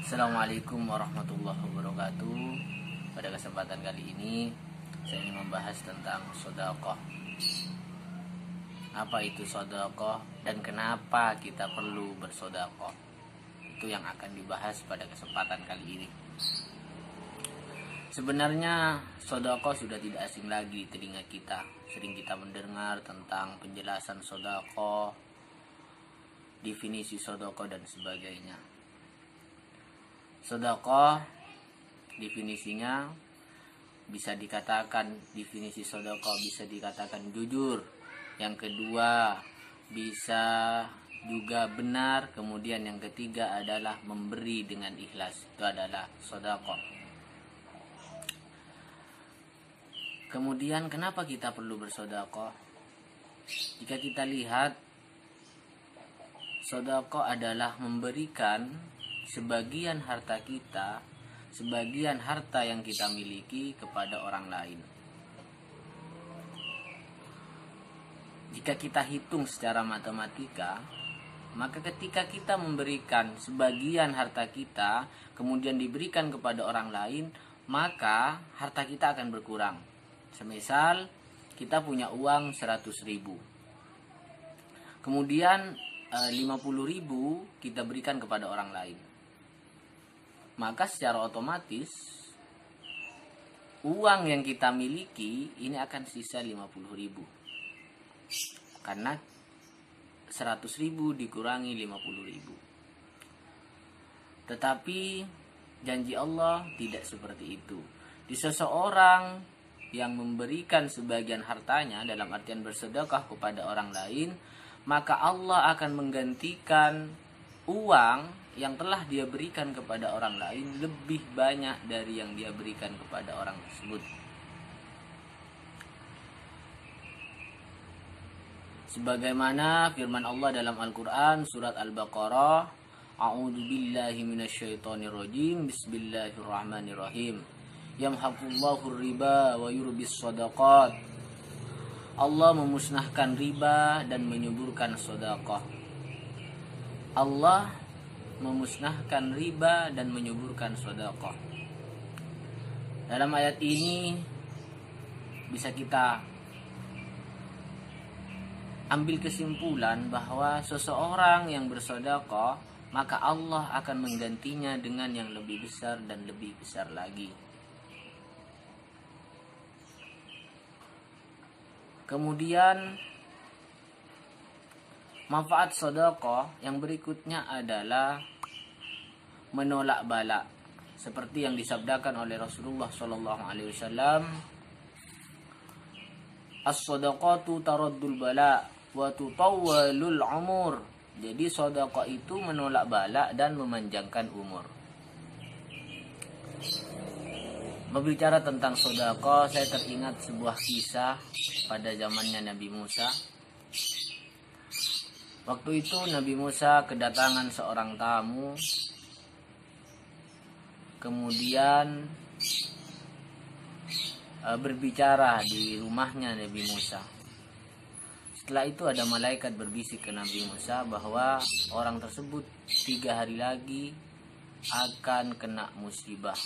Assalamualaikum warahmatullahi wabarakatuh. Pada kesempatan kali ini saya ingin membahas tentang sedekah. Apa itu sedekah dan kenapa kita perlu bersedekah? Itu yang akan dibahas pada kesempatan kali ini. Sebenarnya sedekah sudah tidak asing lagi di telinga kita. Sering kita mendengar tentang penjelasan sedekah, definisi sedekah dan sebagainya. Sedekah definisinya definisi sedekah bisa dikatakan jujur. Yang kedua bisa juga benar. Kemudian yang ketiga adalah memberi dengan ikhlas. Itu adalah sedekah. Kemudian kenapa kita perlu bersedekah? Jika kita lihat, sedekah adalah memberikan sebagian harta kita, sebagian harta yang kita miliki kepada orang lain. Jika kita hitung secara matematika, maka ketika kita memberikan sebagian harta kita, kemudian diberikan kepada orang lain, maka harta kita akan berkurang. Semisal kita punya uang 100.000, kemudian 50.000 kita berikan kepada orang lain, maka secara otomatis uang yang kita miliki ini akan sisa 50.000. Karena 100.000 dikurangi 50.000. Tetapi janji Allah tidak seperti itu. Di seseorang yang memberikan sebagian hartanya, dalam artian bersedekah kepada orang lain, maka Allah akan menggantikan uang yang telah dia berikan kepada orang lain lebih banyak dari yang dia berikan kepada orang tersebut. Sebagaimana firman Allah dalam Al-Quran surat Al-Baqarah, A'udzu billahi minasyaitonir rajim, Bismillahirrahmanirrahim. Yamhaqullahu riba wa yurbis shadaqat. Allah memusnahkan riba dan menyuburkan sedekah. Allah memusnahkan riba dan menyuburkan sedekah. Dalam ayat ini bisa kita ambil kesimpulan bahwa seseorang yang bersedekah, maka Allah akan menggantinya dengan yang lebih besar dan lebih besar lagi. Kemudian manfaat sedekah yang berikutnya adalah menolak bala, seperti yang disabdakan oleh Rasulullah SAW, as-sadaqatu taraddul bala wa tutawwalul umur. Jadi sedekah itu menolak bala dan memanjangkan umur. Berbicara tentang sedekah, saya teringat sebuah kisah pada zamannya Nabi Musa. Waktu itu Nabi Musa kedatangan seorang tamu, kemudian berbicara di rumahnya Nabi Musa. Setelah itu ada malaikat berbisik ke Nabi Musa bahwa orang tersebut 3 hari lagi akan kena musibah.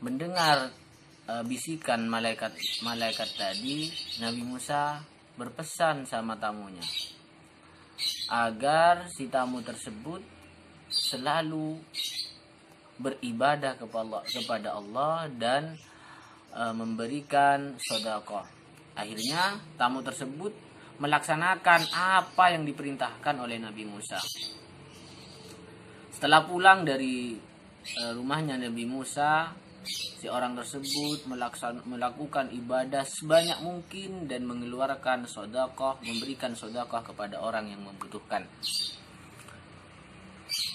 Mendengar bisikan malaikat tadi, Nabi Musa berpesan sama tamunya agar si tamu tersebut selalu beribadah kepada Allah dan memberikan sedekah. Akhirnya tamu tersebut melaksanakan apa yang diperintahkan oleh Nabi Musa. Setelah pulang dari rumahnya Nabi Musa, si orang tersebut melakukan ibadah sebanyak mungkin dan mengeluarkan sedekah, memberikan sedekah kepada orang yang membutuhkan.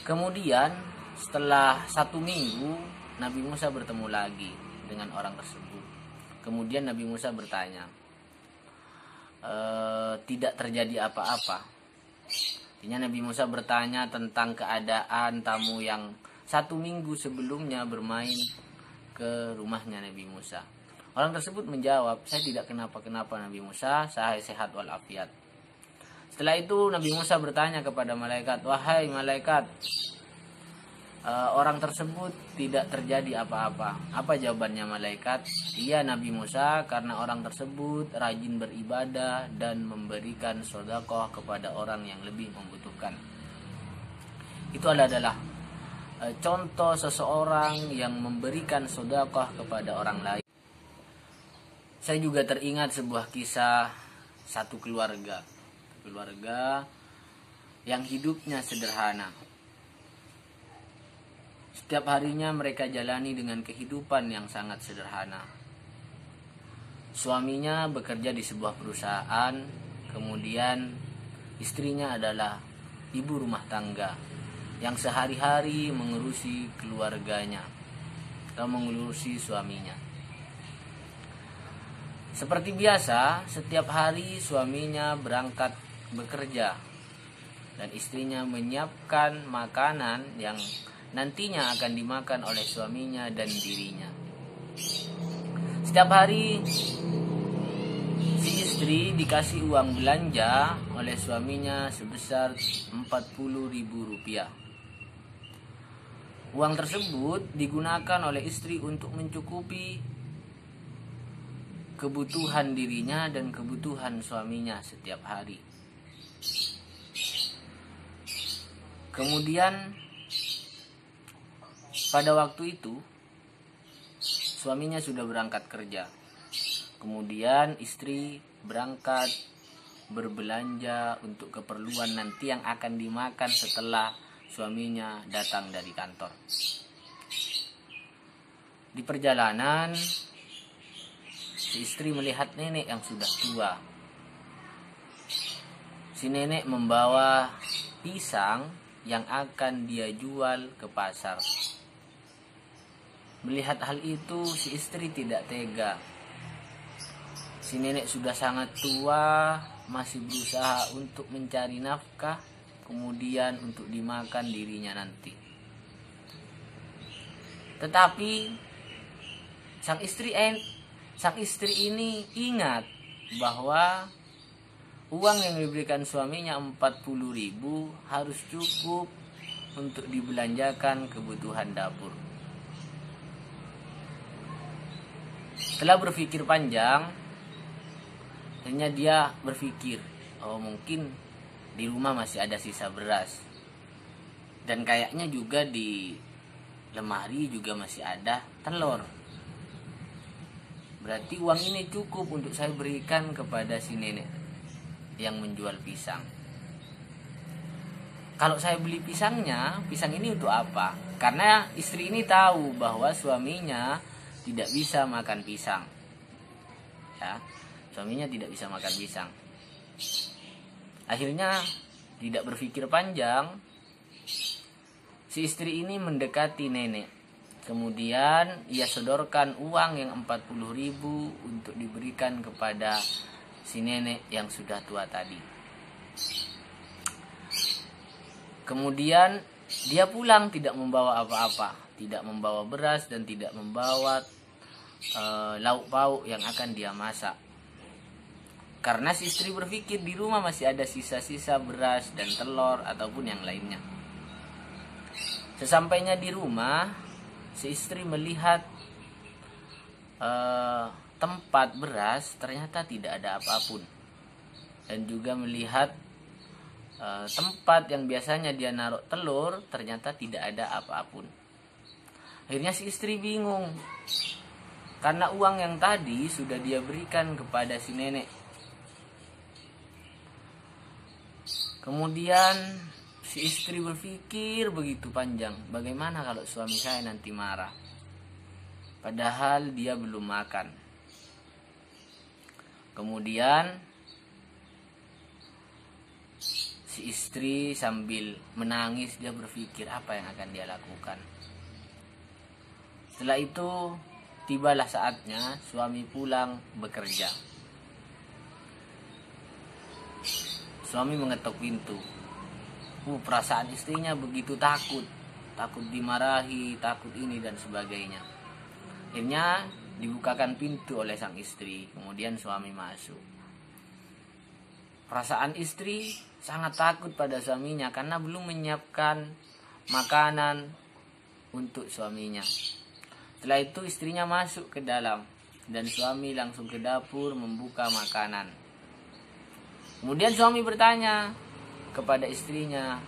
Kemudian setelah 1 minggu, Nabi Musa bertemu lagi dengan orang tersebut. Kemudian Nabi Musa bertanya, tidak terjadi apa-apa. Artinya Nabi Musa bertanya tentang keadaan tamu yang 1 minggu sebelumnya bermain ke rumahnya Nabi Musa. Orang tersebut menjawab, saya tidak kenapa-kenapa Nabi Musa, saya sehat walafiat. Setelah itu Nabi Musa bertanya kepada malaikat, wahai malaikat, orang tersebut tidak terjadi apa-apa. Apa jawabannya malaikat? Iya Nabi Musa, karena orang tersebut rajin beribadah dan memberikan sedekah kepada orang yang lebih membutuhkan. Itu adalah contoh seseorang yang memberikan sedekah kepada orang lain. Saya juga teringat sebuah kisah satu keluarga yang hidupnya sederhana. Setiap harinya mereka jalani dengan kehidupan yang sangat sederhana. Suaminya bekerja di sebuah perusahaan, kemudian istrinya adalah ibu rumah tangga yang sehari-hari mengurusi keluarganya atau mengurusi suaminya. Seperti biasa, setiap hari suaminya berangkat bekerja dan istrinya menyiapkan makanan yang nantinya akan dimakan oleh suaminya dan dirinya. Setiap hari si istri dikasih uang belanja oleh suaminya sebesar Rp40.000. Uang tersebut digunakan oleh istri untuk mencukupi kebutuhan dirinya dan kebutuhan suaminya setiap hari. Kemudian pada waktu itu suaminya sudah berangkat kerja. Kemudian istri berangkat berbelanja untuk keperluan nanti yang akan dimakan setelah suaminya datang dari kantor. Di perjalanan si istri melihat nenek yang sudah tua. Si nenek membawa pisang yang akan dia jual ke pasar. Melihat hal itu, si istri tidak tega. Si nenek sudah sangat tua, masih berusaha untuk mencari nafkah, kemudian untuk dimakan dirinya nanti. Tetapi sang istri ini ingat bahwa uang yang diberikan suaminya 40.000 harus cukup untuk dibelanjakan kebutuhan dapur. Setelah berpikir panjang, akhirnya dia berpikir, oh mungkin di rumah masih ada sisa beras. Dan kayaknya juga di lemari juga masih ada telur. Berarti uang ini cukup untuk saya berikan kepada si nenek yang menjual pisang. Kalau saya beli pisangnya, pisang ini untuk apa? Karena istri ini tahu bahwa suaminya tidak bisa makan pisang. Ya, suaminya tidak bisa makan pisang. Akhirnya tidak berpikir panjang, si istri ini mendekati nenek. Kemudian ia sodorkan uang yang 40.000 untuk diberikan kepada si nenek yang sudah tua tadi. Kemudian dia pulang tidak membawa apa-apa, tidak membawa beras dan tidak membawa lauk pauk yang akan dia masak. Karena si istri berpikir di rumah masih ada sisa-sisa beras dan telur ataupun yang lainnya. Sesampainya di rumah, si istri melihat tempat beras ternyata tidak ada apapun. Dan juga melihat tempat yang biasanya dia naruh telur ternyata tidak ada apapun. Akhirnya si istri bingung. Karena uang yang tadi sudah dia berikan kepada si nenek. Kemudian si istri berpikir begitu panjang, bagaimana kalau suami saya nanti marah? Padahal dia belum makan. Kemudian si istri sambil menangis dia berpikir apa yang akan dia lakukan. Setelah itu tibalah saatnya suami pulang bekerja. Suami mengetuk pintu. Perasaan istrinya begitu takut dimarahi, takut ini dan sebagainya. Akhirnya dibukakan pintu oleh sang istri, kemudian suami masuk. Perasaan istri sangat takut pada suaminya karena belum menyiapkan makanan untuk suaminya. Setelah itu istrinya masuk ke dalam dan suami langsung ke dapur membuka makanan. Kemudian suami bertanya kepada istrinya,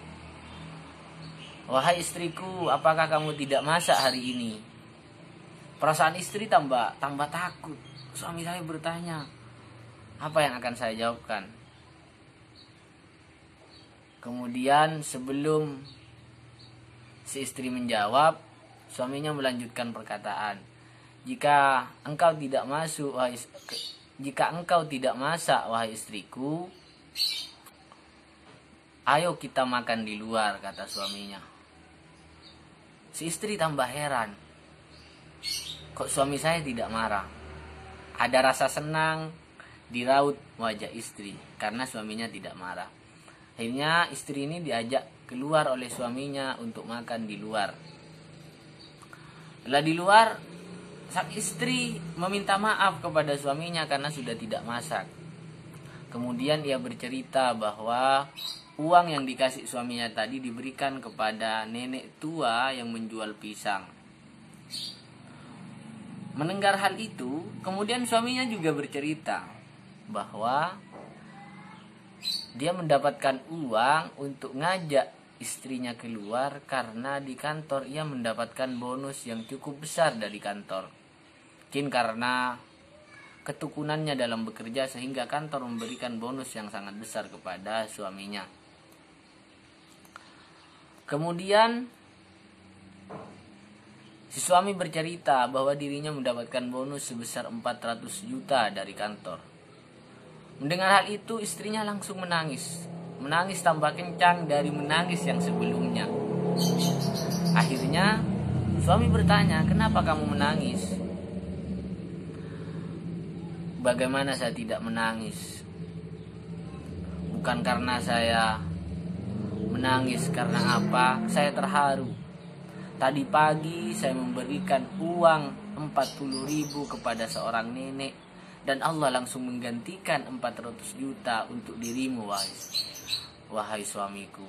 "Wahai istriku, apakah kamu tidak masak hari ini?" Perasaan istri tambah takut. Suami saya bertanya, apa yang akan saya jawabkan? Kemudian sebelum si istri menjawab, suaminya melanjutkan perkataan, jika engkau tidak masak wahai istriku, ayo kita makan di luar, kata suaminya. Si istri tambah heran, kok suami saya tidak marah? Ada rasa senang di raut wajah istri karena suaminya tidak marah. Akhirnya istri ini diajak keluar oleh suaminya untuk makan di luar. Setelah di luar, sang istri meminta maaf kepada suaminya karena sudah tidak masak. Kemudian ia bercerita bahwa uang yang dikasih suaminya tadi diberikan kepada nenek tua yang menjual pisang. Mendengar hal itu, kemudian suaminya juga bercerita bahwa dia mendapatkan uang untuk ngajak istrinya keluar karena di kantor ia mendapatkan bonus yang cukup besar dari kantor. Mungkin karena ketekunannya dalam bekerja sehingga kantor memberikan bonus yang sangat besar kepada suaminya. Kemudian si suami bercerita bahwa dirinya mendapatkan bonus sebesar 400 juta dari kantor. Mendengar hal itu, istrinya langsung menangis. Menangis tambah kencang dari menangis yang sebelumnya. Akhirnya, suami bertanya, "Kenapa kamu menangis?" "Bagaimana saya tidak menangis? Bukan karena saya menangis karena apa? Saya terharu. Tadi pagi saya memberikan uang 40.000 kepada seorang nenek dan Allah langsung menggantikan 400 juta untuk dirimu, wahai suamiku."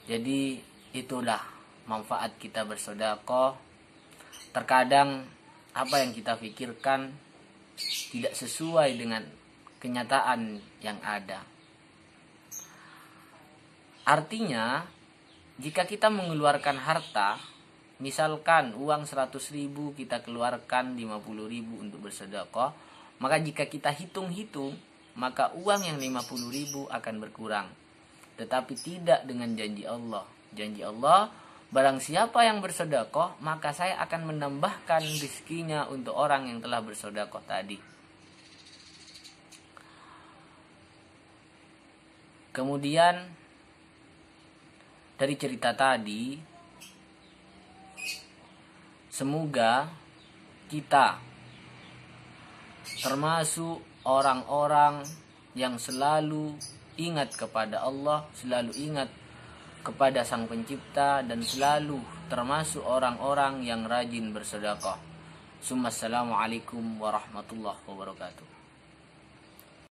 Jadi itulah manfaat kita bersedekah. Terkadang apa yang kita pikirkan tidak sesuai dengan kenyataan yang ada. Artinya, jika kita mengeluarkan harta, misalkan uang 100.000 kita keluarkan 50.000 untuk bersedekah, maka jika kita hitung-hitung, maka uang yang 50.000 akan berkurang. Tetapi tidak dengan janji Allah. Janji Allah, barang siapa yang bersedekah, maka saya akan menambahkan rezekinya untuk orang yang telah bersedekah tadi. Kemudian dari cerita tadi, semoga kita termasuk orang-orang yang selalu ingat kepada Allah, selalu ingat kepada Sang Pencipta, dan selalu termasuk orang-orang yang rajin bersedekah. Assalamualaikum warahmatullahi wabarakatuh.